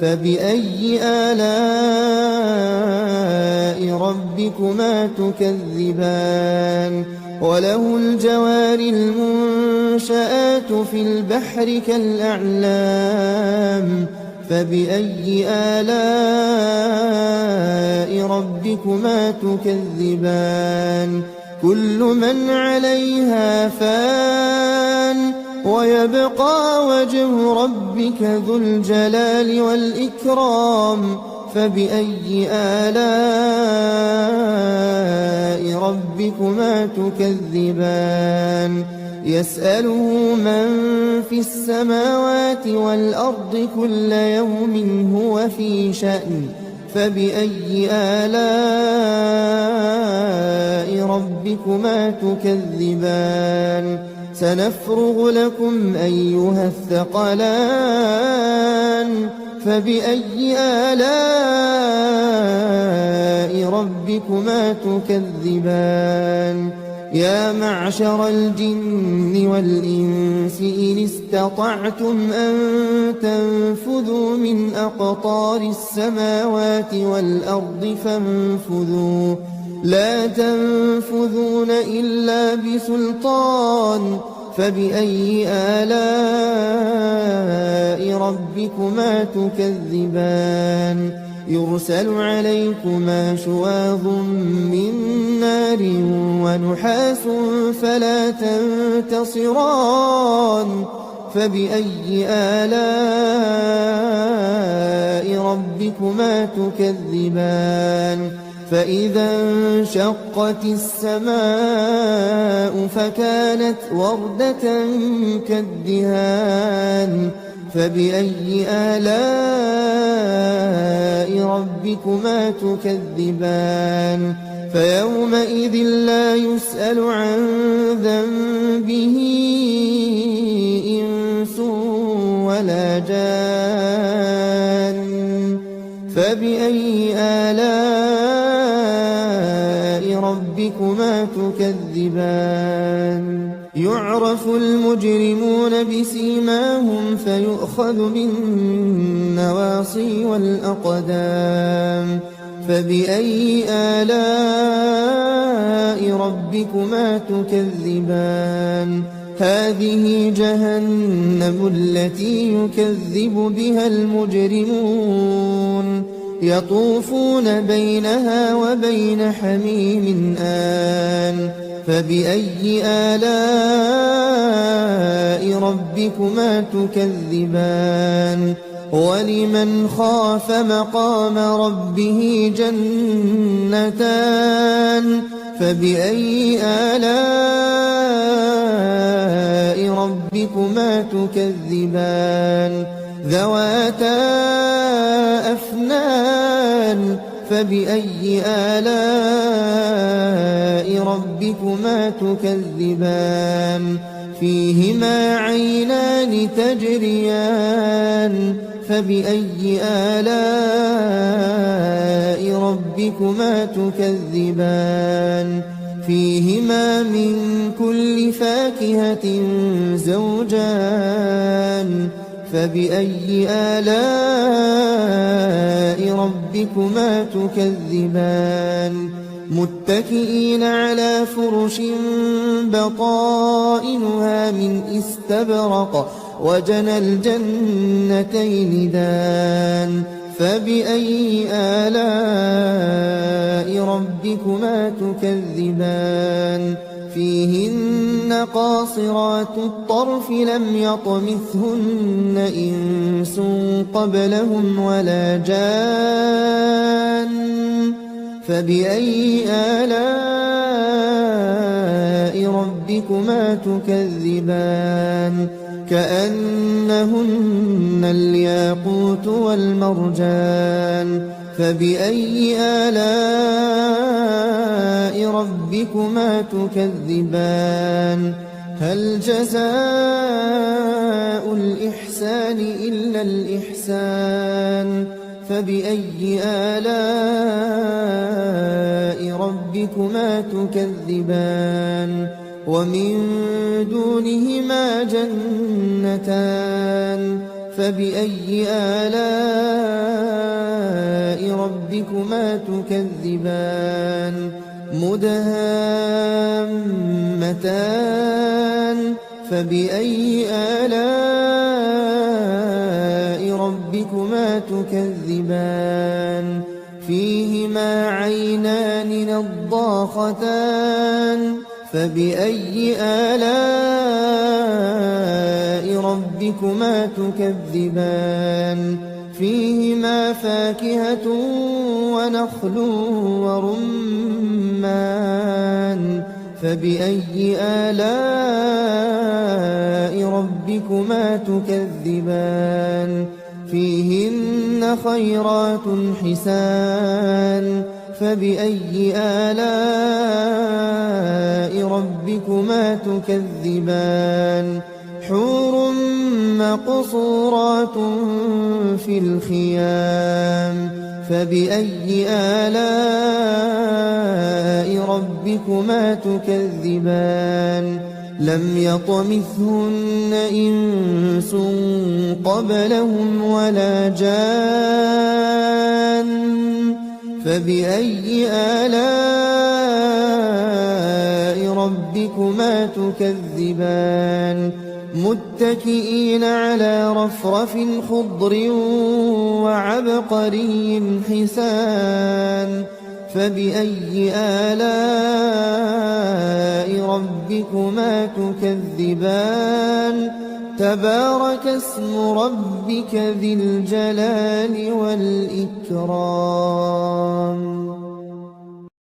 فبأي آلاء ربكما تكذبان وله الجوار المنشآت في البحر كالأعلام فبأي آلاء ربكما تكذبان كل من عليها فان ويبقى وجه ربك ذو الجلال والإكرام فبأي آلاء ربكما تكذبان يسأله من في السماوات والأرض كل يوم هو في شأن فبأي آلاء ربكما تكذبان سنفرغ لكم أيها الثقلان فبأي آلاء ربكما تكذبان يا معشر الجن والإنس إن استطعتم أن تنفذوا من أقطار السماوات والأرض فانفذوا لا تنفذون إلا بسلطان فبأي آلاء ربكما تكذبان يرسل عليكما شواظ من نار ونحاس فلا تنتصران فبأي آلاء ربكما تكذبان فإذا انشقت السماء فكانت وردة كالدهان فبأي آلاء ربكما تكذبان فيومئذ لا يسأل عن ذنبه إنس ولا جان فبأي آلاء ربكما تكذبان يعرف المجرمون بسيماهم فيؤخذ بالنواصي والأقدام فبأي آلاء ربكما تكذبان هذه جهنم التي يكذب بها المجرمون يطوفون بينها وبين حميم آن فبأي آلاء ربكما تكذبان ولمن خاف مقام ربه جنتان فبأي آلاء ربكما تكذبان ذواتا أفنان فبأي آلاء ربكما تكذبان فيهما عينان تجريان فبأي آلاء ربكما تكذبان فيهما من كل فاكهة زوجان فبأي آلاء ربكما تكذبان متكئين على فرش بطائنها من استبرق وجنى الجنتين دان فبأي آلاء ربكما تكذبان فيهن قاصرات الطرف لم يطمثهن إنس قبلهم ولا جان فبأي آلاء ربكما تكذبان كأنهن الياقوت والمرجان فبأي آلاء ربكما تكذبان هل جزاء الإحسان إلا الإحسان فبأي آلاء ربكما تكذبان ومن دونهما جنتان فبأي آلاء ربكما تكذبان مدهامتان فبأي آلاء ربكما تكذبان فيهما عينان نضاختان فبأي آلاء ربكما تكذبان فيهما فاكهة ونخل ورمان فبأي آلاء ربكما تكذبان فيهن خيرات حسان فبأي آلاء ربكما تكذبان حور مقصورات في الخيام فبأي آلاء ربكما تكذبان لم يطمثهن إنس قبلهم ولا جان فبأي آلاء ربكما تكذبان متكئين على رفرف خضر وعبقري حسان فبأي آلاء ربكما تكذبان تبارك اسم ربك ذي الجلال والإكرام